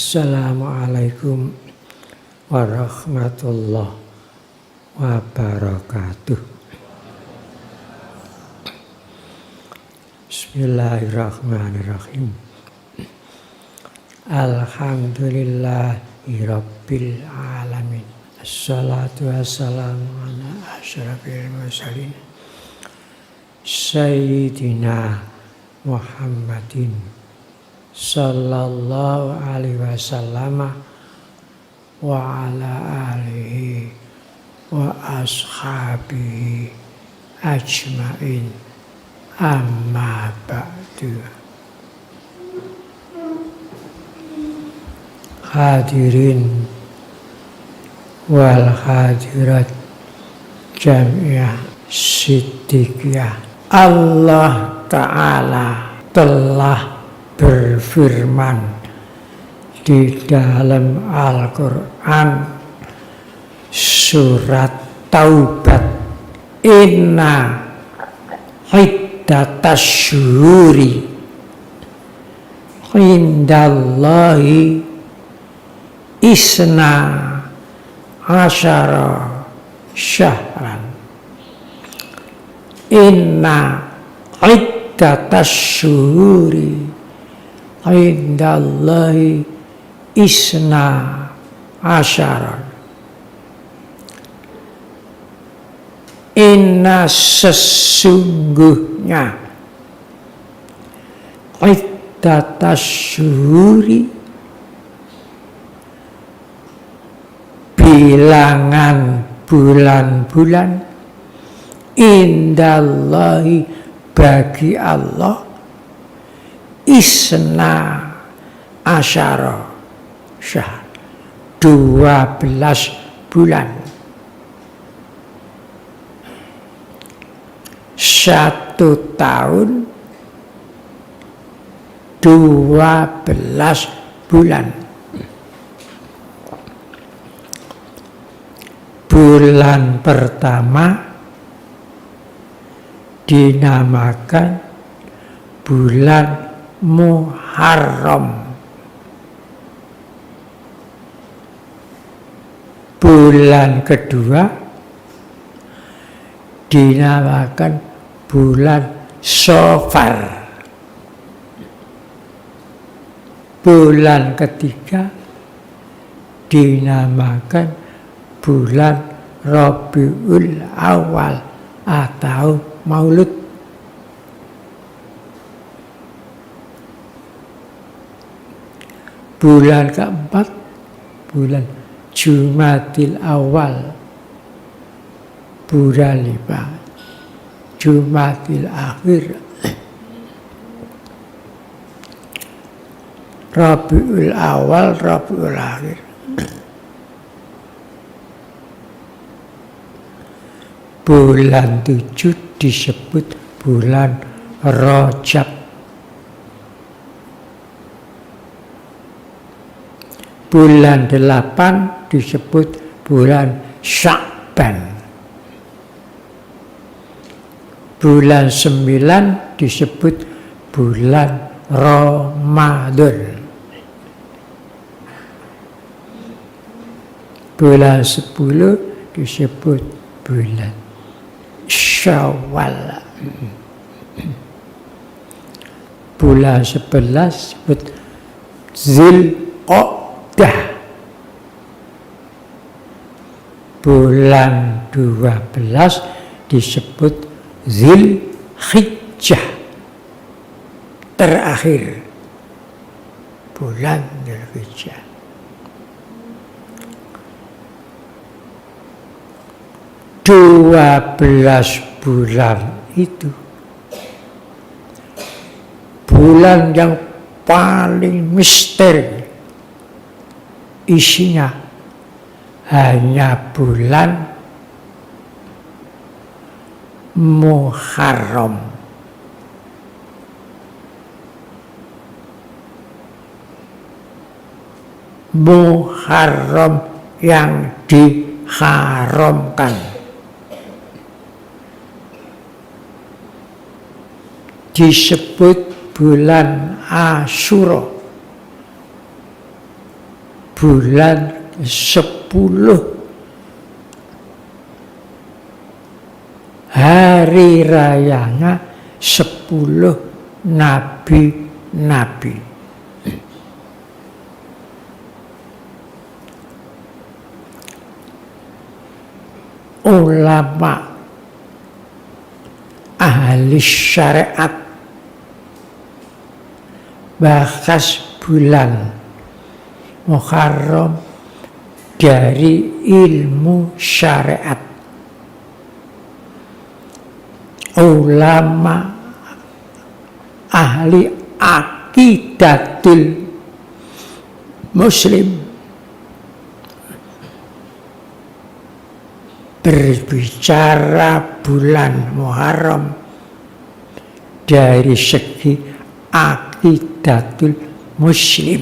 Assalamualaikum warahmatullahi wabarakatuh. Bismillahirrahmanirrahim. Alhamdulillahi rabbil alamin. Assalatu wassalamu ala asyrafil mursalin Sayyidina Muhammadin sallallahu alaihi wasallam wa ala alihi wa ashabihi ajmain, amma ba'du. Hadirin wal hadirat jamiah siddiqiyah, Allah Ta'ala telah berfirman di dalam Al-Quran surat Taubat, inna iddatas syuhuri indallahi isna asyara syahran. Inna iddatas syuhuri indallahi isna asyara. Inna sesungguhnya iddatas syuhuri bilangan bulan-bulan indallahi bagi Allah isna asyara syahr 12 bulan. Satu tahun 12 bulan. Bulan pertama dinamakan bulan Muharram. Bulan kedua dinamakan bulan Safar. Bulan ketiga dinamakan bulan Rabiul Awal atau Maulud. Bulan keempat bulan Jumadil Awal. Bulan lima Jumadil Akhir. Rabiul Awal, Rabiul Akhir. Bulan 7 disebut bulan Rajab. Bulan 8 disebut bulan Sya'ban. Bulan 9 disebut bulan Ramadan. Bulan 10 disebut bulan Syawal. Bulan 11 disebut Zulqa'dah. Bulan 12 disebut Zulhijjah. Terakhir bulan Zulhijjah. Dua 12 bulan itu bulan yang paling misteri. Isinya hanya bulan Muharram. Muharram yang diharamkan. Disebut bulan Asyura. bulan 10 hari rayanya 10 nabi-nabi. Ulama ahli syariat bahas bulan Muharram dari ilmu syariat. Ulama ahli aqidatul muslim berbicara bulan Muharram dari segi aqidatul muslim.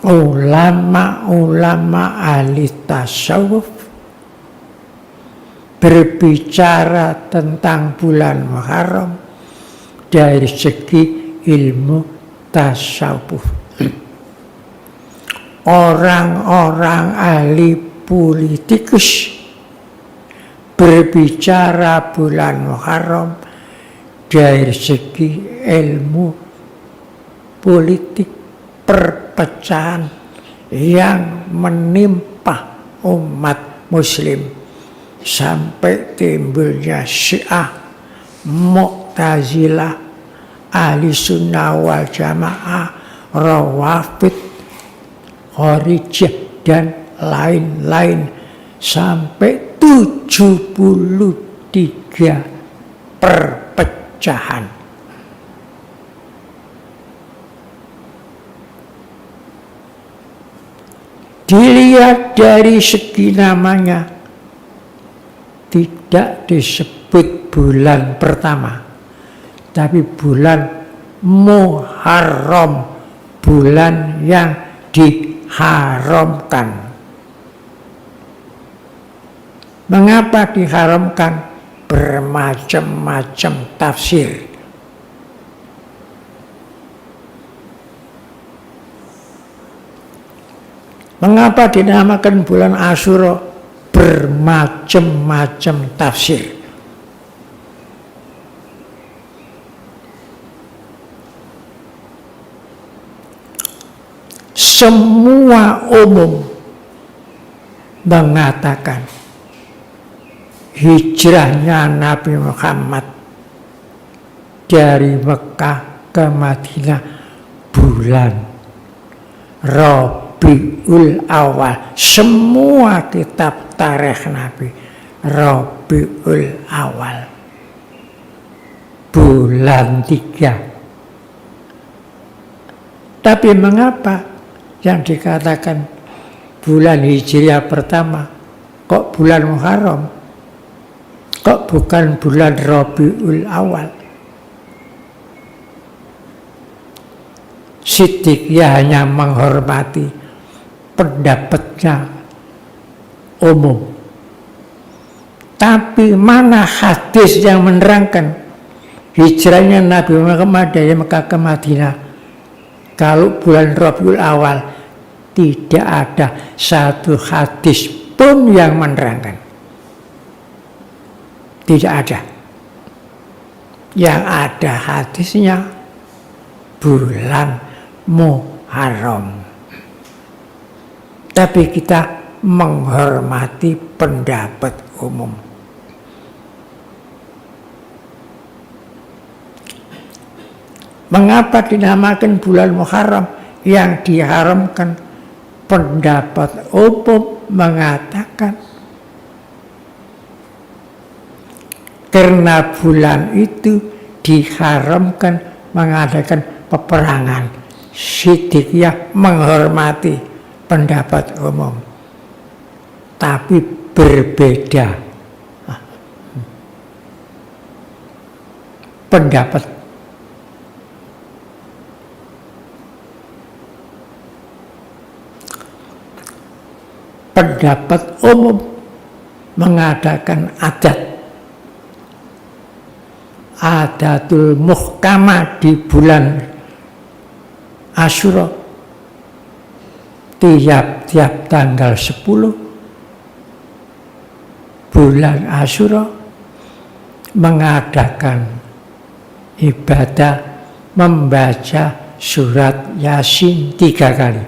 Ulama-ulama ahli tasawuf berbicara tentang bulan Muharram dari segi ilmu tasawuf. Orang-orang ahli politikus berbicara bulan Muharram dari segi ilmu politik, perpecahan yang menimpa umat muslim sampai timbulnya Syiah, Mu'tazilah, Ahli Sunnah wal Jamaah, Rawafid, Khawarijah dan lain-lain sampai 73 perpecahan. Dilihat dari segi namanya, tidak disebut bulan pertama, tapi bulan Muharram, bulan yang diharamkan. Mengapa diharamkan? Bermacam-macam tafsir. Mengapa dinamakan bulan Asyura? Bermacam-macam tafsir. Semua umum mengatakan hijrahnya Nabi Muhammad dari Mekah ke Madinah bulan Rabiul Awal. Semua kitab tarikh Nabi Rabiul Awal, bulan 3. Tapi mengapa yang dikatakan bulan Hijriah pertama kok bulan Muharram? Kok bukan bulan Rabiul Awal? Siddiqiyah hanya menghormati pendapatnya umum. Tapi mana hadis yang menerangkan hijrahnya Nabi Muhammad dari Mekah ke Madinah kalau bulan Rabiul Awal? Tidak ada satu hadis pun yang menerangkan. Tidak ada. Yang ada hadisnya bulan Muharram. Tapi kita menghormati pendapat umum. Mengapa dinamakan bulan Muharram? Yang diharamkan, pendapat umum mengatakan karena bulan itu diharamkan mengadakan peperangan. Siddiqiyah menghormati pendapat umum, tapi berbeda pendapat. Pendapat umum mengadakan adatul muhkamah di bulan Asyura tiap-tiap tanggal 10 bulan Asyura mengadakan ibadah membaca surat Yasin 3 kali.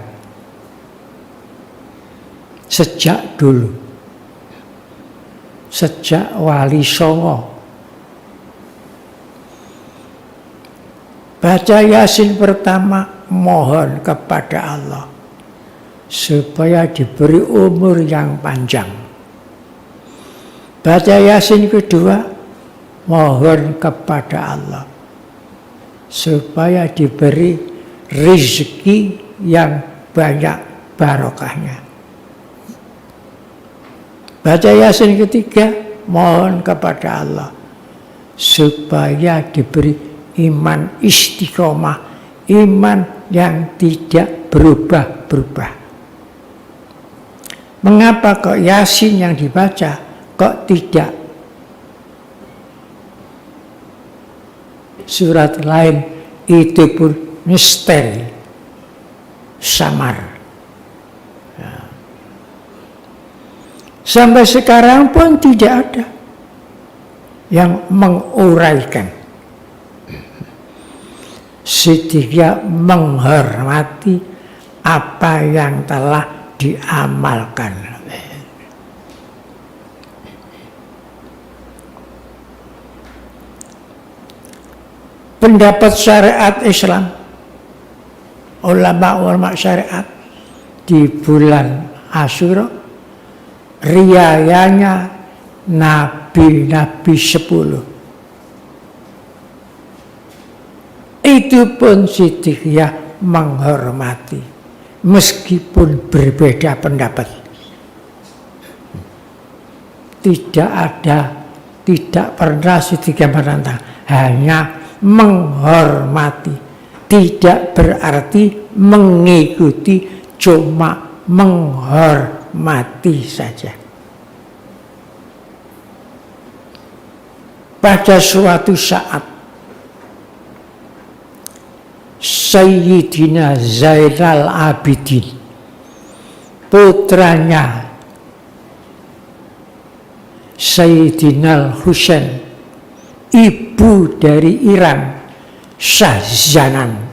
Sejak dulu, sejak Wali Songo, baca Yasin pertama mohon kepada Allah supaya diberi umur yang panjang. Baca Yasin kedua mohon kepada Allah supaya diberi rezeki yang banyak barokahnya. Baca Yasin ketiga mohon kepada Allah supaya diberi iman istiqomah, iman yang tidak berubah-berubah. Mengapa kok Yasin yang dibaca kok tidak surat lain? Itu pun misteri, samar. Sampai sekarang pun tidak ada yang menguraikan, sehingga menghormati apa yang telah diamalkan. Pendapat syariat Islam, ulama-ulama syariat di bulan Asyura, riayanya nabi-nabi 10. Itu pun Siddiqiyah menghormati meskipun berbeda pendapat. Tidak pernah Siddiqiyah menentang, hanya menghormati, tidak berarti mengikuti, cuma menghormati saja. Pada suatu saat Sayyidina Zainal Abidin, putranya Sayyidina Husain, ibu dari Iran, Syahzanan,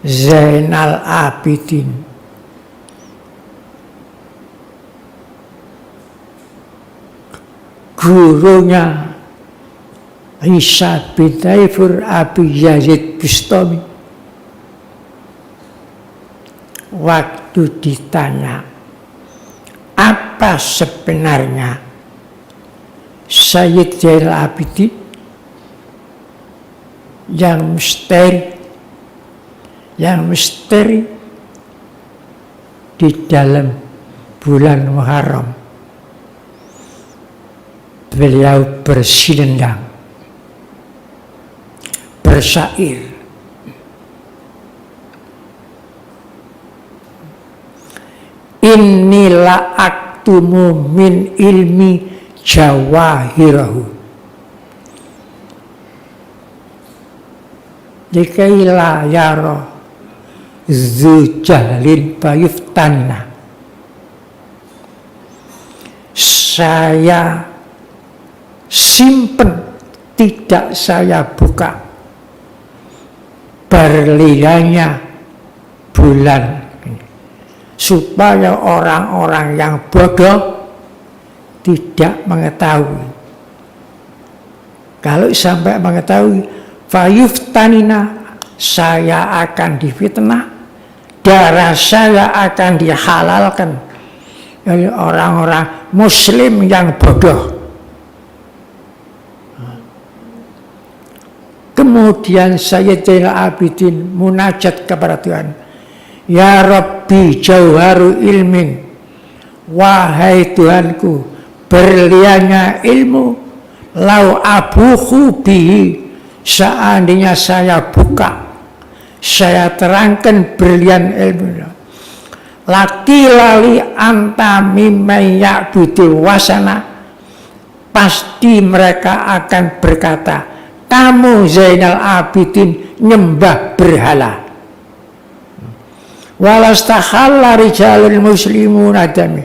Zainal Abidin gurunya Isa bin Taifur Abi Yazid Bustami, waktu ditanya apa sebenarnya Sayyid Zainal Abidin yang misteri di dalam bulan Muharram, beliau berselendang, bersyair, inilah aktumu min ilmi jawahirahu, dikaila yaro zujahlin bayuftanna. Saya simpen, tidak saya buka berliannya bulan ini, supaya orang-orang yang bodoh tidak mengetahui. Kalau sampai mengetahui, fayuftanina, saya akan difitnah, darah saya akan dihalalkan oleh orang-orang muslim yang bodoh. Kemudian Sayyid Zainal Abidin munajat kepada Tuhan, ya Rabbi jauharu ilmin, wahai Tuhanku, berliannya ilmu, lau abuhu bihi, seandainya saya buka, saya terangkan berlian ilmu, laki lali anta mimman ya'budul wasana, pasti mereka akan berkata, kamu Zainal Abidin nyembah berhala. Walastahalla rijalul muslimun adami,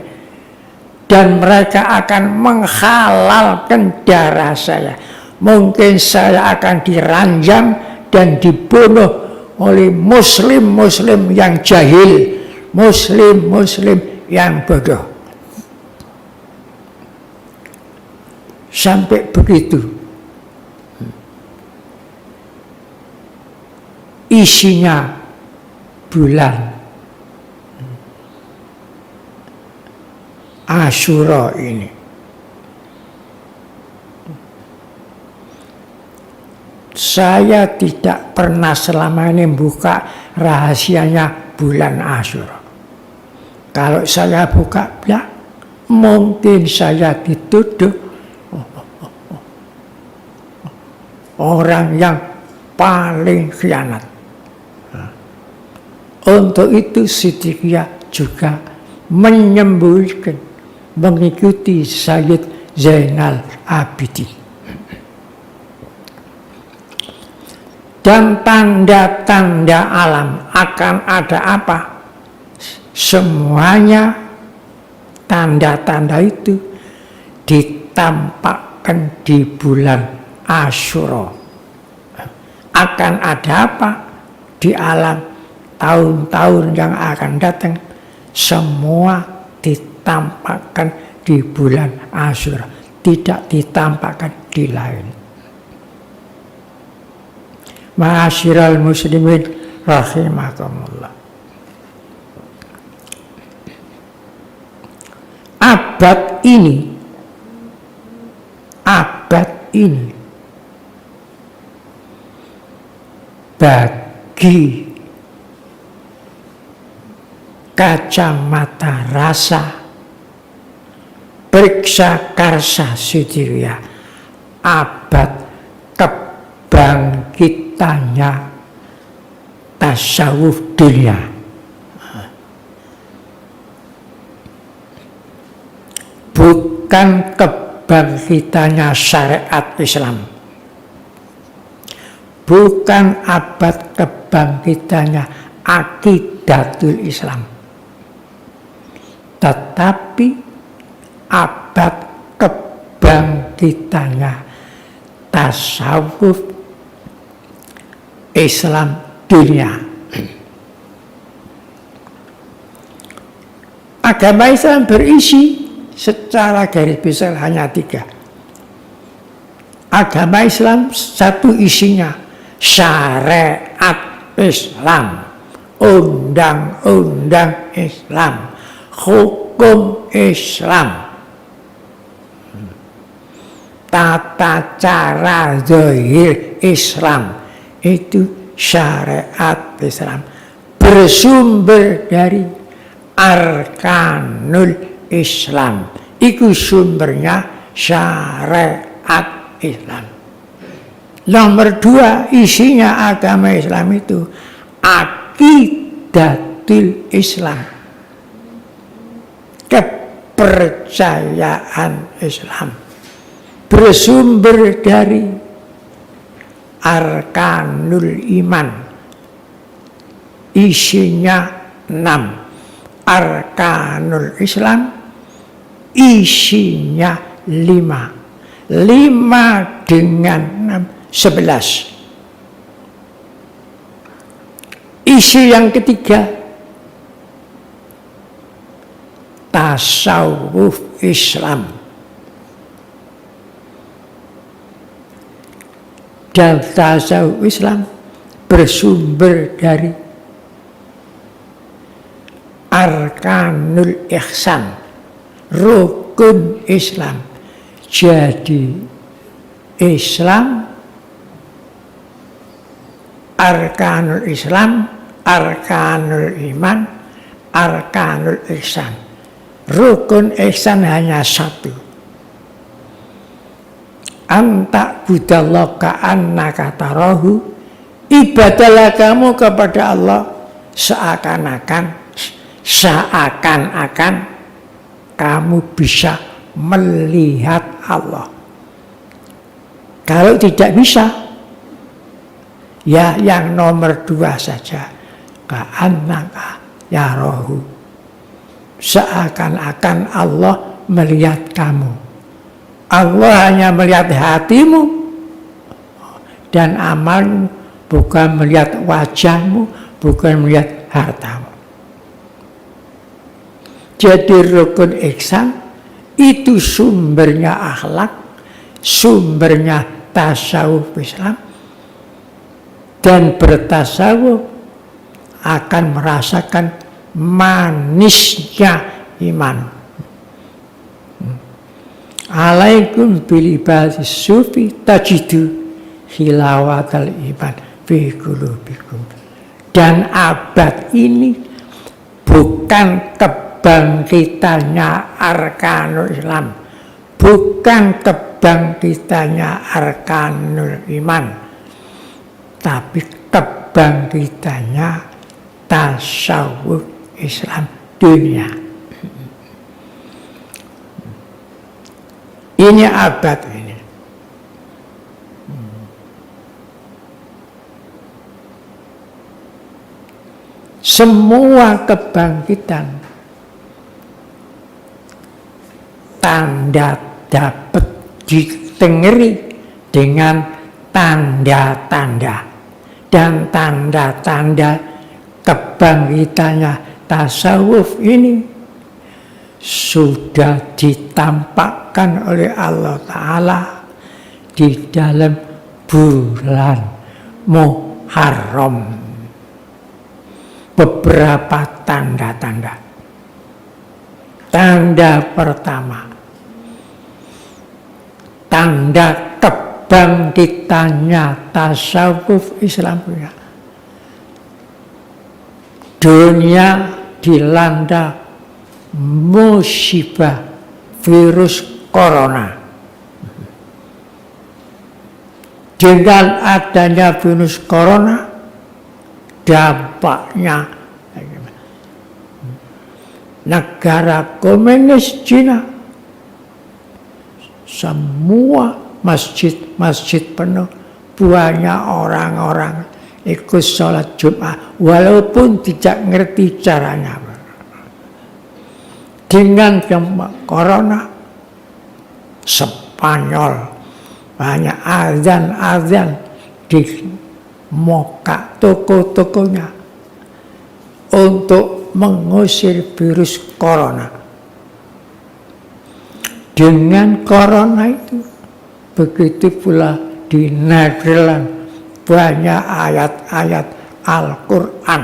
dan mereka akan menghalalkan darah saya. Mungkin saya akan diranjam dan dibunuh oleh muslim-muslim yang jahil, muslim-muslim yang bodoh. Sampai begitu isinya bulan Asyura ini. Saya tidak pernah selama ini buka rahasianya bulan Asyura. Kalau saya buka, ya, mungkin saya dituduh orang yang paling khianat. Untuk itu Siddiqiyah juga menyembunyikan, mengikuti Sayyid Zainal Abidin. Dan tanda-tanda alam akan ada apa? Semuanya tanda-tanda itu ditampakkan di bulan Asyura. Akan ada apa di alam tahun-tahun yang akan datang? Semua ditampakkan di bulan Asyura, tidak ditampakkan di lain. Ma'asyiral muslimin rahimakumullah. Abad ini bagi kacamata rasa periksa karsa Siddiqiyah, abad kebangkitannya tasawuf dunia. Bukan kebangkitannya syariat Islam, bukan abad kebangkitannya akidatul Islam, tetapi abad kebangkitannya tasawuf Islam dunia. Agama Islam berisi secara garis besar hanya 3. Agama Islam satu isinya syariat Islam, undang-undang Islam, hukum Islam, tata cara zahir Islam, itu syariat Islam, bersumber dari arkanul Islam. Itu sumbernya syariat Islam. Nomor 2, isinya agama Islam itu akidatul Islam, kepercayaan Islam, bersumber dari arkanul iman. Isinya 6. Arkanul Islam isinya 5. 5 dengan 6, 11. Isi yang ketiga, tasawuf Islam. Dan tasawuf Islam bersumber dari arkanul ihsan, rukun Islam. Jadi Islam, arkanul Islam, arkanul iman, arkanul ihsan. Rukun ihsan hanya 1. Anta budallah ka'annaka tarahu, ibadahlah kamu kepada Allah seakan-akan kamu bisa melihat Allah. Kalau tidak bisa, Ya yang nomor 2 saja. Ka'annaka yarahu. Seakan-akan Allah melihat kamu. Allah hanya melihat hatimu dan amalmu, bukan melihat wajahmu, bukan melihat hartamu. Jadi rukun ihsan itu sumbernya akhlak, sumbernya tasawuf Islam, dan bertasawuf akan merasakan manisnya iman. Alaikum bilibadis sufi tajidu hilawatal iman fi qulubikum. Dan abad ini bukan kebangkitannya arkanul Islam, bukan kebangkitannya arkanul iman, tapi kebangkitannya tasawuf Islam dunia. Ini abad ini. Semua kebangkitan tanda dapat ditengeri dengan tanda-tanda, dan tanda-tanda kebangkitannya tasawuf ini sudah ditampakkan oleh Allah Ta'ala di dalam bulan Muharram. Beberapa tanda-tanda. Tanda pertama, tanda kebangkitannya tasawuf Islam punya. Dunia dilanda musibah virus corona. Dengan adanya virus corona, dampaknya negara komunis Cina, semua masjid-masjid penuh, banyak orang-orang ikut sholat Jumat walaupun tidak ngerti caranya. Dengan corona, Spanyol banyak azan-azan di moka toko-tokonya untuk mengusir virus corona. Dengan corona itu, begitu pula di Nederland banyak ayat-ayat Al-Quran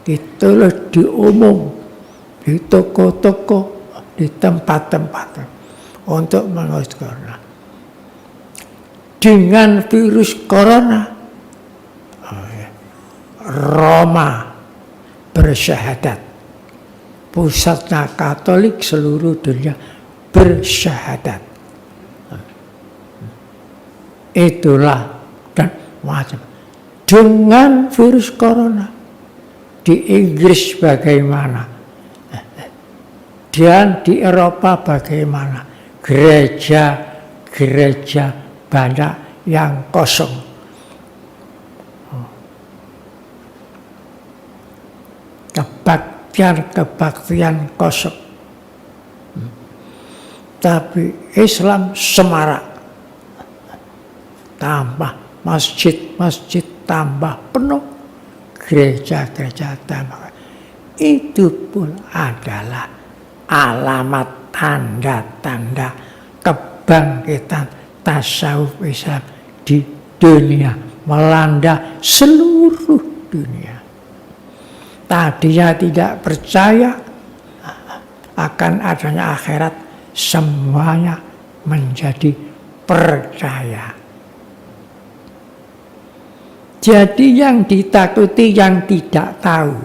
ditulis di umum, di toko-toko, di tempat-tempat untuk mengusir corona. Dengan virus corona, Roma bersyahadat, pusatnya Katolik seluruh dunia bersyahadat. Itulah dan macam. Dengan virus corona di Inggris bagaimana, dan di Eropa bagaimana, gereja banyak yang kosong. Kebaktian kosong. Tapi Islam semarak, tambah masjid-masjid tambah penuh, gereja-gereja tambah. Itu pun adalah alamat tanda-tanda kebangkitan tasawuf Islam di dunia, melanda seluruh dunia. Tadinya tidak percaya akan adanya akhirat, semuanya menjadi percaya. Jadi yang ditakuti yang tidak tahu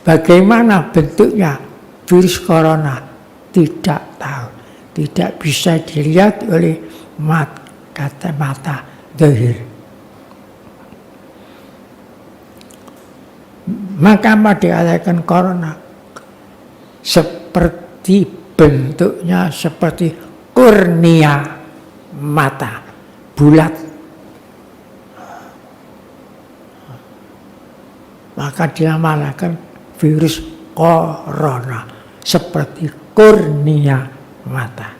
bagaimana bentuknya virus corona, tidak tahu, tidak bisa dilihat oleh mata zahir. Maka dikatakan corona seperti bentuknya seperti kornea mata, bulat. maka dinamakan virus corona, seperti kornea mata.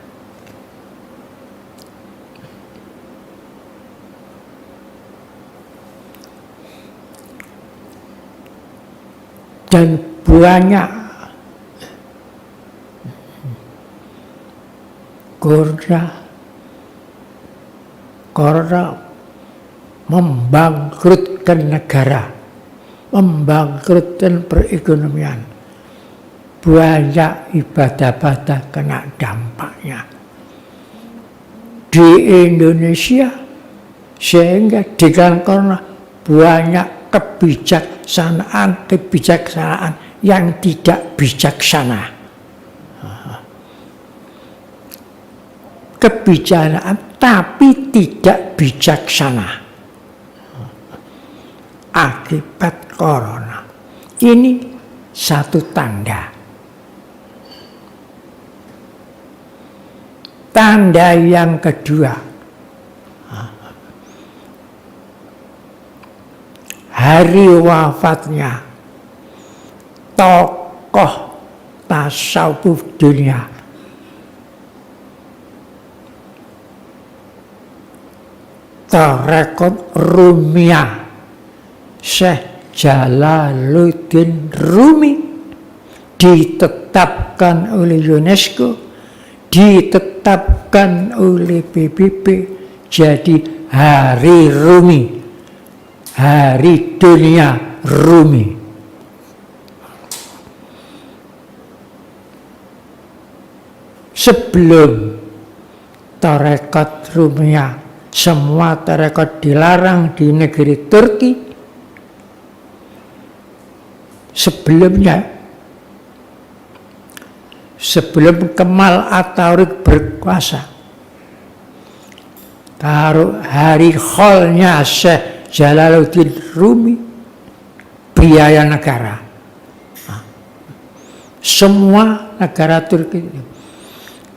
Dan banyak corona membangkrutkan negara, membangkrutkan perekonomian. Banyak ibadah-ibadah kena dampaknya. Di Indonesia, sehingga dengan corona banyak kebijaksanaan yang tidak bijaksana. Kebijaksanaan tapi tidak bijaksana akibat corona. Ini satu tanda. Tanda yang kedua, hari wafatnya tokoh tasawuf dunia, Tarekat Rumiyah, Syekh Jalaluddin Rumi, ditetapkan oleh UNESCO, ditetapkan oleh PBB jadi Hari Rumi, Hari Dunia Rumi. Sebelum Tarekat Rumiyah, semua tarekat dilarang di negeri Turki. Sebelum Kemal Ataturk berkuasa, taruh hari kholnya Syekh Jalaluddin Rumi, biaya negara. Semua negara Turki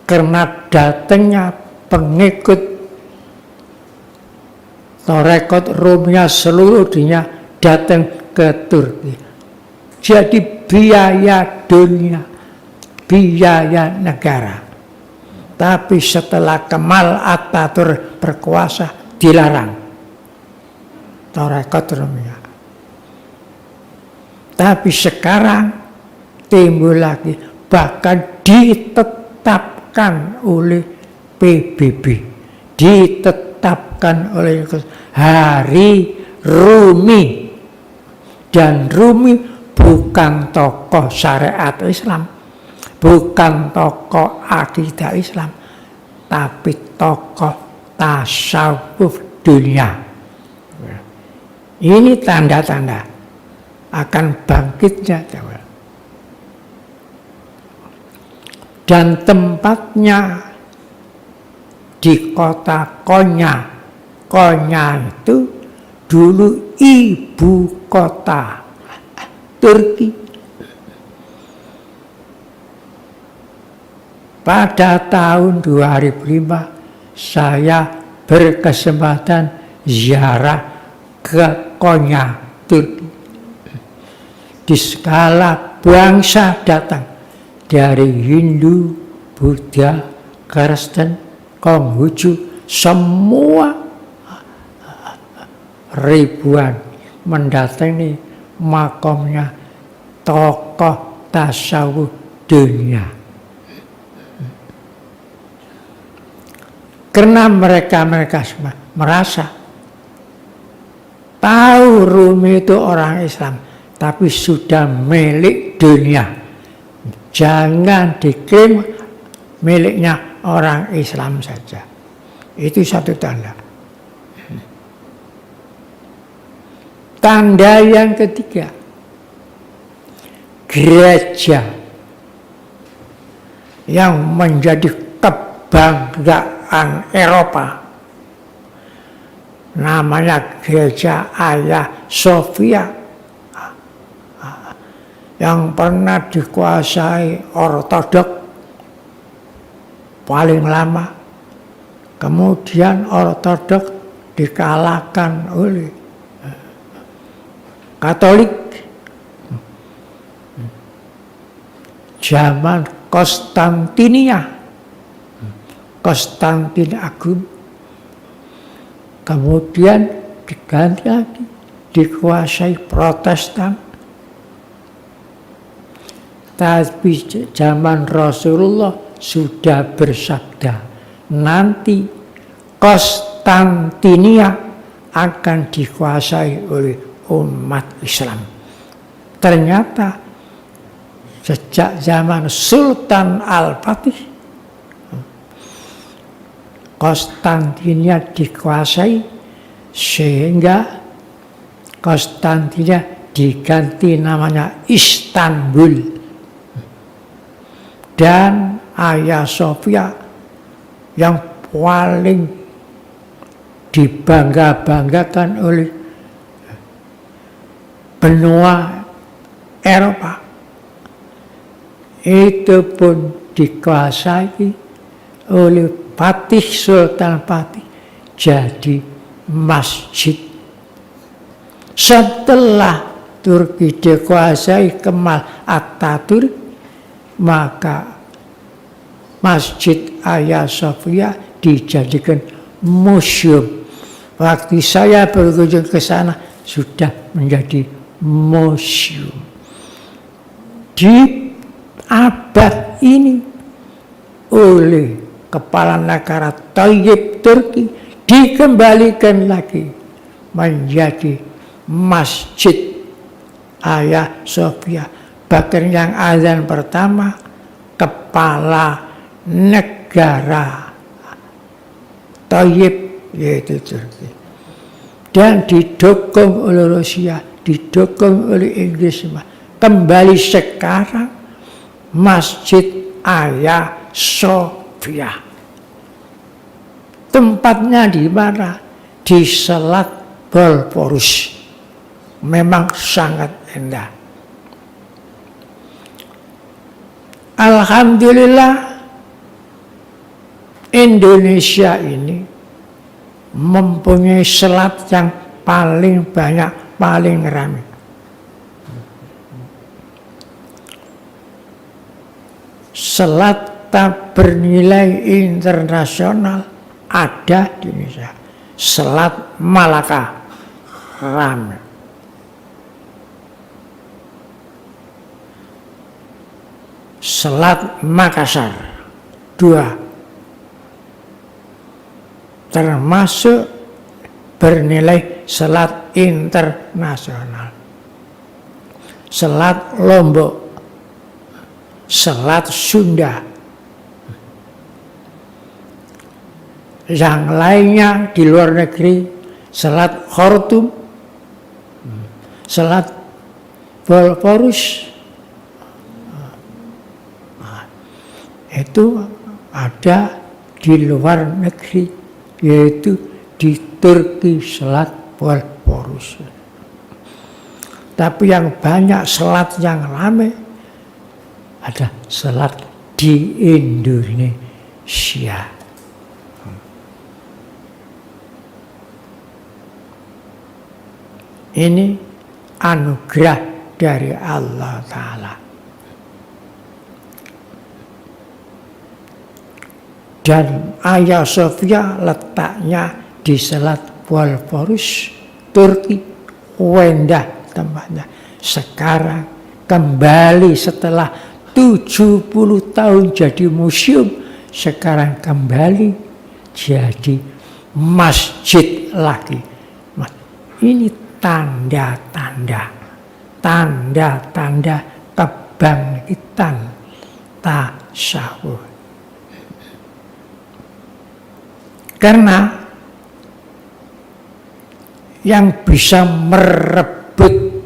karena datangnya pengikut Tarekat Rumiyah seluruh dunia datang ke Turki. Jadi biaya dunia, biaya negara. Tapi setelah Kemal Ataturk berkuasa, dilarang Tarekat Rumiyah. Tapi sekarang timbul lagi, bahkan ditetapkan oleh PBB, ditetapkan oleh Hari Rumi. Dan Rumi bukan tokoh syariat Islam, bukan tokoh akidah Islam, tapi tokoh tasawuf dunia. Ini tanda-tanda akan bangkitnya Jawa. Dan tempatnya di kota Konya. Konya itu dulu ibu kota Turki. Pada tahun 2005 saya berkesempatan ziarah ke Konya, Turki. Di skala bangsa datang dari Hindu, Buddha, Kristen, Konghucu, semua ribuan mendatangi makamnya tokoh tasawuf dunia. Karena mereka semua merasa tahu Rumi itu orang Islam, tapi sudah milik dunia. Jangan diklaim miliknya orang Islam saja. Itu satu tanda. Tanda yang ketiga, gereja yang menjadi kebanggaan Eropa, namanya Gereja Hagia Sophia, yang pernah dikuasai Ortodok paling lama, kemudian Ortodok dikalahkan oleh Katolik, Zaman Konstantin Agung, kemudian diganti lagi, dikuasai Protestan. Tapi zaman Rasulullah sudah bersabda, nanti Konstantinia akan dikuasai oleh umat Islam. Ternyata sejak zaman Sultan Al-Fatih, Konstantinia dikuasai, sehingga Konstantinia diganti namanya Istanbul. Dan Hagia Sophia yang paling dibangga-banggakan oleh benua Eropa, itu pun dikuasai oleh Fatih, Sultan Fatih, jadi masjid. Setelah Turki dikuasai Kemal Atatürk, maka Masjid Hagia Sophia dijadikan museum. Waktu saya berkunjung ke sana sudah menjadi museum. Di abad ini oleh kepala negara Tayyip Turki dikembalikan lagi menjadi Masjid Hagia Sophia. Bahkan yang azan pertama kepala negara Tayyip, yaitu Turki, dan didukung oleh Rusia, didukung oleh Inggris. Kembali sekarang Masjid Hagia Sophia. Tempatnya di mana? Di Selat Bosporus. Memang sangat indah. Alhamdulillah, Indonesia ini mempunyai selat yang paling banyak, paling ramai. Selat tak bernilai internasional ada di Indonesia. Selat Malaka ramai. Selat Makassar 2, termasuk bernilai selat internasional. Selat Lombok, Selat Sunda, yang lainnya di luar negeri, Selat Khartoum, Selat Bosporus, itu ada di luar negeri, yaitu di Turki, Selat Bosporus. Tapi yang banyak selat yang ramai ada selat di Indonesia. Ini anugerah dari Allah Ta'ala. Dan Hagia Sophia letaknya di Selat Bosporus, Turki, indah tempatnya. Sekarang kembali setelah 70 tahun jadi museum, sekarang kembali jadi masjid lagi. Ini tanda-tanda kebangkitan tasawuf. Karena yang bisa merebut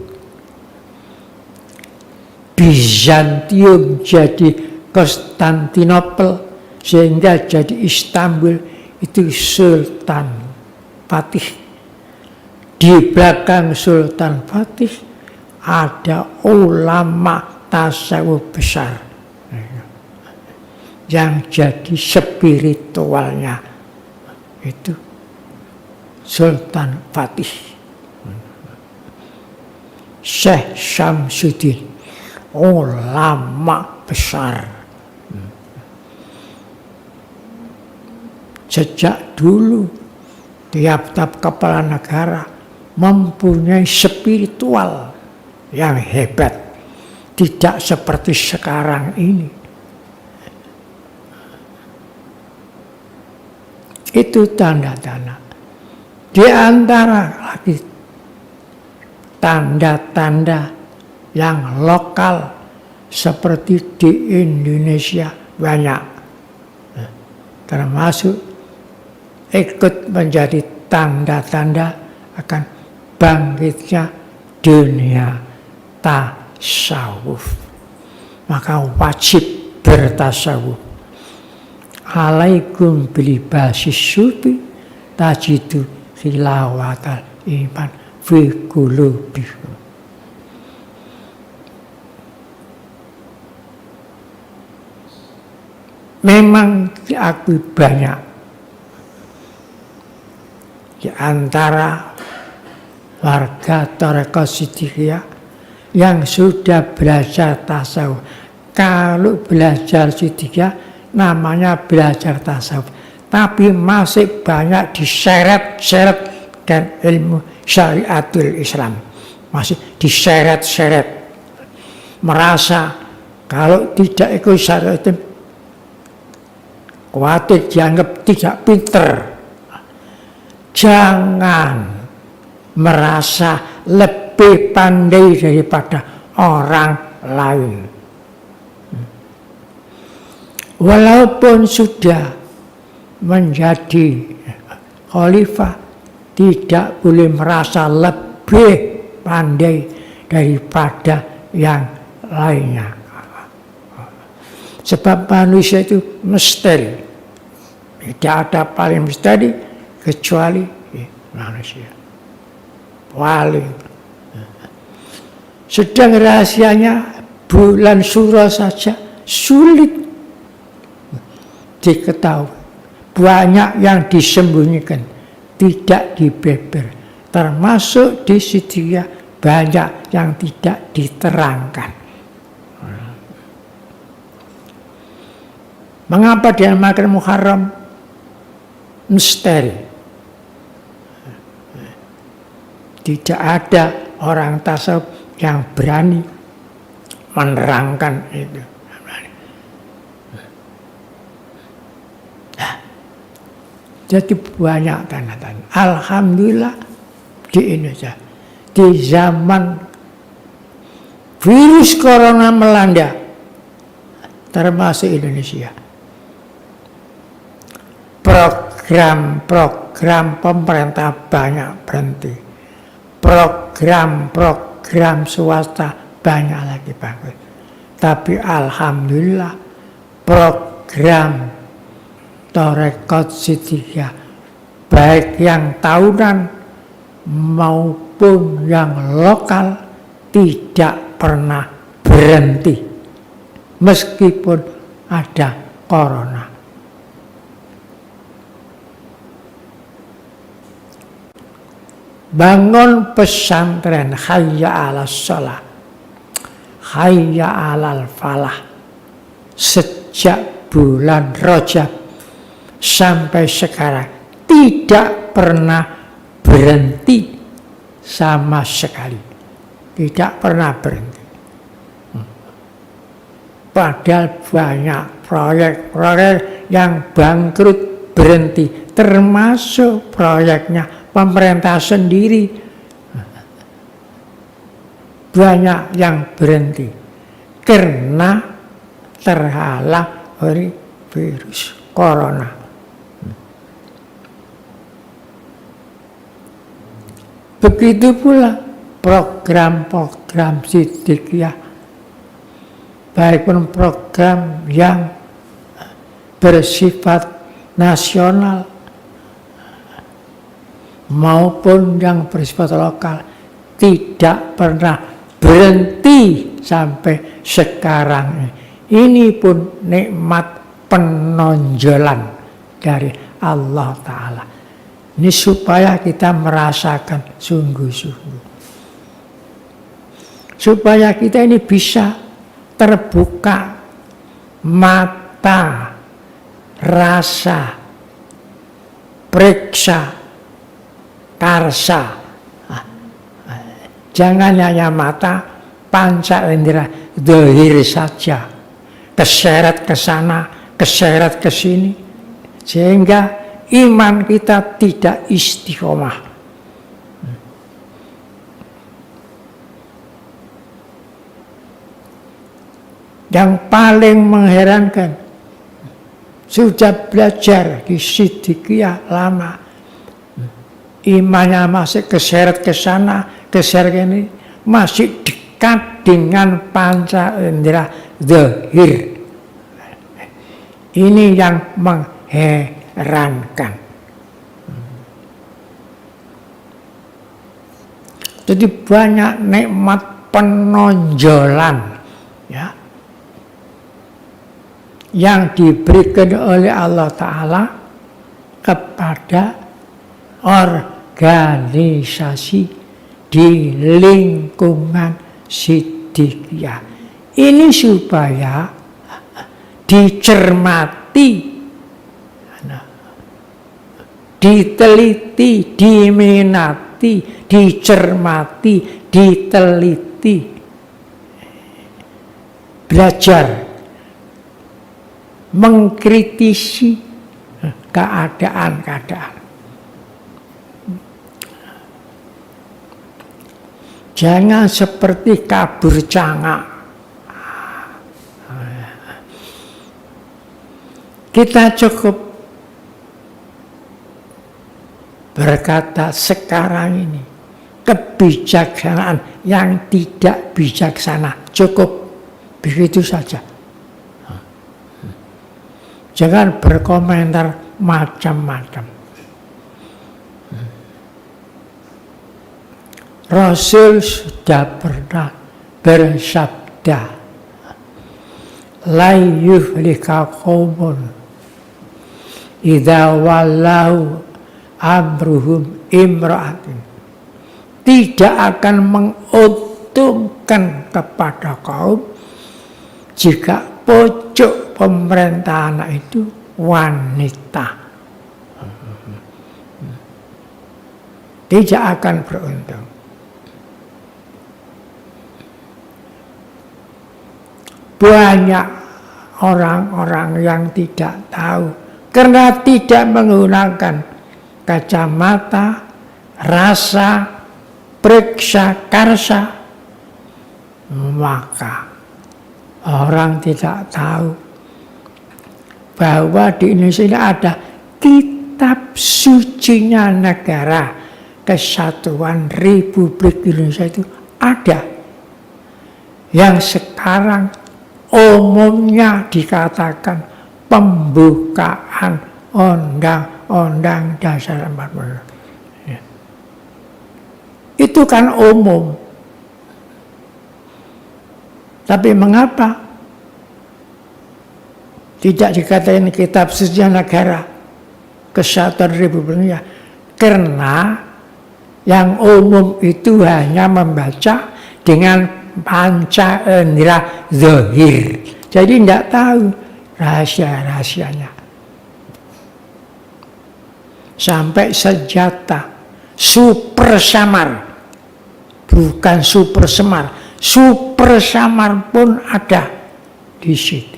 Bizantium jadi Konstantinopel sehingga jadi Istanbul itu Sultan Fatih. Di belakang Sultan Fatih ada ulama tasawuf besar yang jadi spiritualnya itu Sultan Fatih, Syekh Syamsuddin. ulama besar. Sejak dulu tiap-tiap kepala negara mempunyai spiritual yang hebat, tidak seperti sekarang ini. Itu tanda-tanda. Di antara lagi tanda-tanda yang lokal seperti di Indonesia banyak, termasuk ikut menjadi tanda-tanda akan bangkitnya dunia tasawuf. Maka wajib bertasawuf. Alaikum bilibasi sufi tajidu khilawatal iman fi qulubikum. Memang diakui banyak di antara warga Thariqah Siddiqiyah yang sudah belajar tasawuf. Kalau belajar Siddiqiyah namanya belajar tasawuf, tapi masih banyak diseret-seret dan ilmu syariatul Islam, masih diseret-seret, merasa kalau tidak ikut syariat itu khawatir dianggap tidak pinter. Jangan merasa lebih pandai daripada orang lain. Walaupun sudah menjadi khalifah, tidak boleh merasa lebih pandai daripada yang lainnya. Sebab manusia itu misteri. Tidak ada paling misteri kecuali manusia. Paling. Sedang rahasianya bulan Syuro saja sulit diketahui. Banyak yang disembunyikan, tidak dibeber. Termasuk di Siddiqiyah banyak yang tidak diterangkan. Mengapa dinamakan Muharram? Misteri. Tidak ada orang tasawuf yang berani menerangkan itu. Jadi banyak tanda-tanda. Alhamdulillah di Indonesia, di zaman virus corona melanda, termasuk Indonesia, program-program pemerintah banyak berhenti. Program-program swasta banyak lagi bagus. Tapi alhamdulillah program Thariqah Siddiqiyah baik yang tahunan maupun yang lokal tidak pernah berhenti meskipun ada corona. Bangun pesantren, hayya 'alas shalah, hayya 'alal falah, sejak bulan Rajab sampai sekarang tidak pernah berhenti sama sekali, tidak pernah berhenti. Padahal banyak proyek-proyek yang bangkrut berhenti, termasuk proyeknya pemerintah sendiri, banyak yang berhenti karena terhalang oleh virus corona. Begitu pula program-program Siddiqiyah, baik pun program yang bersifat nasional maupun yang bersifat lokal tidak pernah berhenti sampai sekarang ini. Ini pun nikmat penonjolan dari Allah Ta'ala. Ini supaya kita merasakan sungguh-sungguh. Supaya kita ini bisa terbuka mata, rasa, periksa, karsa. Jangan hanya mata, panca indera, zahir saja, keseret ke sana, keseret ke sini, sehingga iman kita tidak istiqomah. Yang paling mengherankan, sudah belajar di Siddiqiyah lama, imannya masih keseret ke sana, keseret ke ini, masih dekat dengan panca indera zahir. Ini yang mengherankan. Jadi banyak nikmat penonjolan, ya, yang diberikan oleh Allah Ta'ala kepada organisasi di lingkungan Siddiqiyah. Ini supaya dicermati, diteliti, diminati, dicermati, diteliti, belajar mengkritisi keadaan-keadaan. Jangan seperti kabur cangak. Kita cukup berkata sekarang ini kebijaksanaan yang tidak bijaksana, cukup begitu saja. Jangan berkomentar macam-macam. Rasul sudah pernah bersabda, la yuflika qaumun idza wallahu amruhum imra'atin. Tidak akan menguntungkan kepada kaum jika pojok pemerintahan itu wanita. Tidak akan beruntung. Banyak orang-orang yang tidak tahu karena tidak menggunakan kacamata, rasa, periksa, karsa, maka orang tidak tahu bahwa di Indonesia ada kitab sucinya negara Kesatuan Republik Indonesia, itu ada yang sekarang umumnya dikatakan pembukaan Undang-Undang Dasar 45. Ya. Itu kan umum. Tapi mengapa tidak dikatakan kitab suci negara Kesatuan Republik Indonesia? Karena yang umum itu hanya membaca dengan panca indera zahir. Jadi tidak tahu rahasia-rahasianya. Sampai senjata super samar, bukan super semar, super samar pun ada di situ.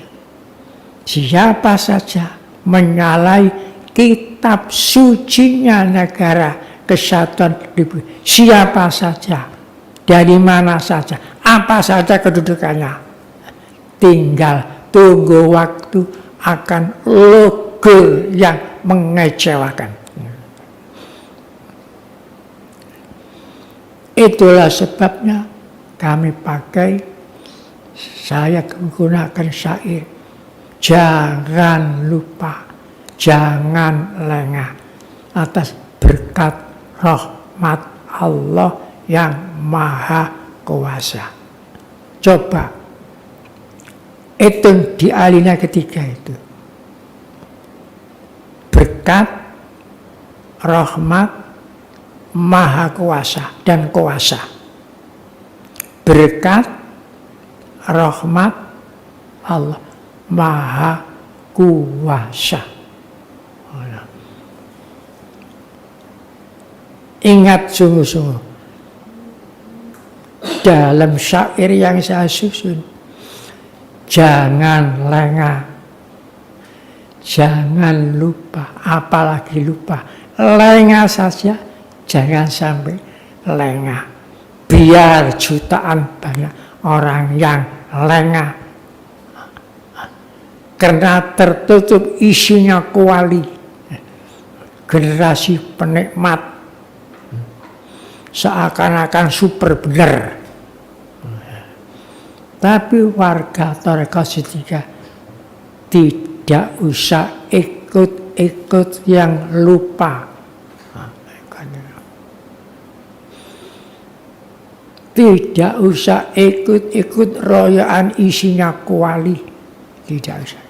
Siapa saja menyalahi kitab sucinya negara Kesatuan Republik, siapa saja, dari mana saja, apa saja kedudukannya, tinggal tunggu waktu akan logo yang mengecewakan. Itulah sebabnya kami pakai, saya menggunakan syair, jangan lupa, jangan lengah atas berkat rahmat Allah yang Maha Kuasa. Coba itu di alinea ketiga itu, berkat rahmat Maha Kuasa dan kuasa, berkat rahmat Allah Maha Kuasa. Ingat sungguh-sungguh dalam syair yang saya susun, jangan lengah, jangan lupa, apalagi lupa, lengah saja, jangan sampai lengah. Biar jutaan banyak orang yang lengah karena tertutup isinya kuali, generasi penikmat, seakan-akan super benar. Tapi warga Thariqah Siddiqiyah tidak usah ikut-ikut yang lupa. Tidak usah ikut-ikut royaan isinya kuali. Tidak usah.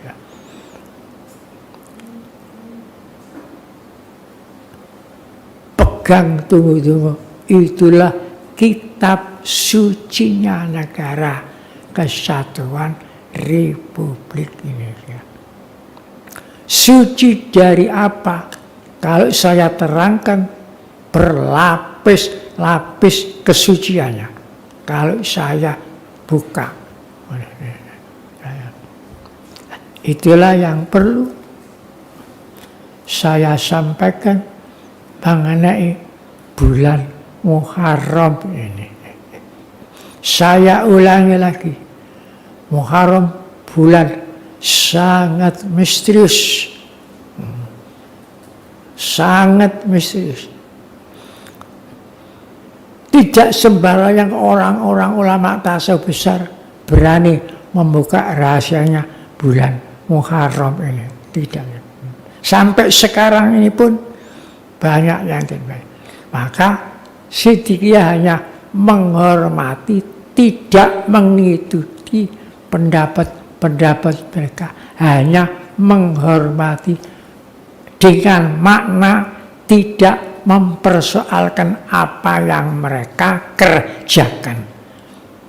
Pegang tunggu-tunggu. Itulah kitab sucinya negara Kesatuan Republik Indonesia. Suci dari apa? Kalau saya terangkan berlapis-lapis kesuciannya. Kalau saya buka. Itulah yang perlu saya sampaikan mengenai bulan Muharram ini. Saya ulangi lagi, Muharram bulan sangat misterius. Sangat misterius. Tidak sembarang orang-orang ulama tasawuf besar berani membuka rahasianya bulan Muharram ini. Tidak. Sampai sekarang ini pun banyak yang tidak. Maka Siddiqiyah hanya menghormati, tidak mengikuti pendapat mereka. Hanya menghormati dengan makna tidak mempersoalkan apa yang mereka kerjakan.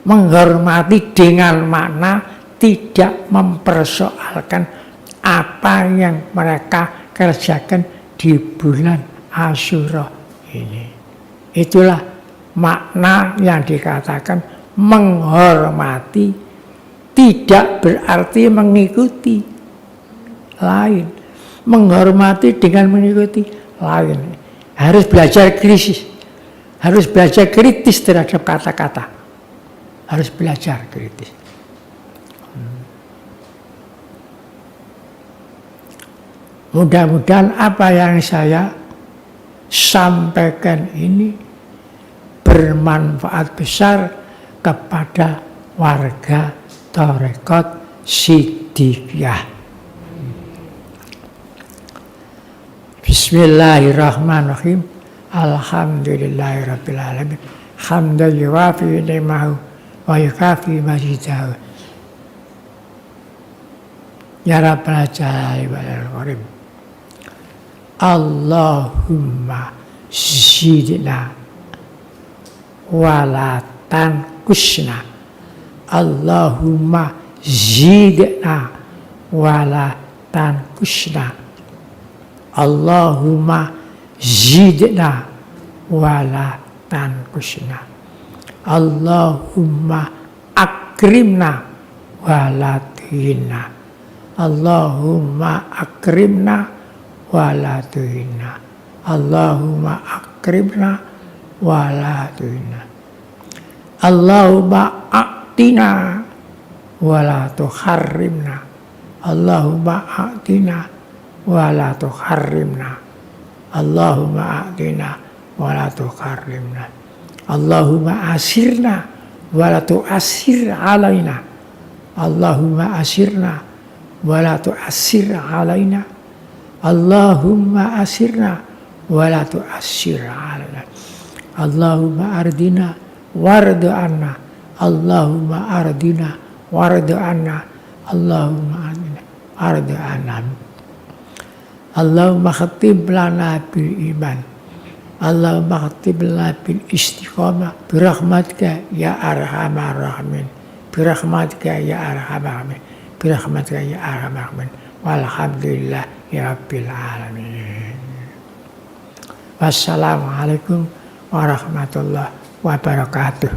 Menghormati dengan makna tidak mempersoalkan apa yang mereka kerjakan di bulan Asyura ini. Itulah makna yang dikatakan menghormati, tidak berarti mengikuti. Lain. Menghormati dengan mengikuti lain. Harus belajar kritis. Harus belajar kritis terhadap kata-kata. Harus belajar kritis. Mudah-mudahan apa yang saya sampaikan ini bermanfaat besar kepada warga Thariqah Siddiqiyah. Bismillahirrahmanirrahim. Alhamdulillahirabbil alamin. Hamdan yuwafi ni'mahu wa yukafi majidahu. Ya Rabbal jalali wal karim. Allahumma zidna wala tanqusna. Allahumma zidna wala tanqusna. Allahumma zidna wala tanqusna. Allahumma akrimna wala tuhinna. Allahumma akrimna wala tuhina. Allahumma akrimna wala tuhina. Allahumma a'tina wala tuharrimna. Allahumma a'tina wala tuharrimna. Allahumma a'tina wala tuharrimna. Allahumma asirna wala tu'asir alaina. Allahumma asirna wala tu'asir alaina. Allahumma asirna wala tu'assir alaina. Allahumma ardina wardu anna. Allahumma ardina wardu anna. Allahumma ardina wardu anna. Allahumma khatib lana bil iman. Allahumma khatib lana bil istiqamah. Birahmatika ya arhamar rahimin. Birahmatika ya arhamar rahimin. birahmatika ya arhamar rahimin. Walhamdulillahi rabbil alamin. Wassalamualaikum warahmatullahi wabarakatuh.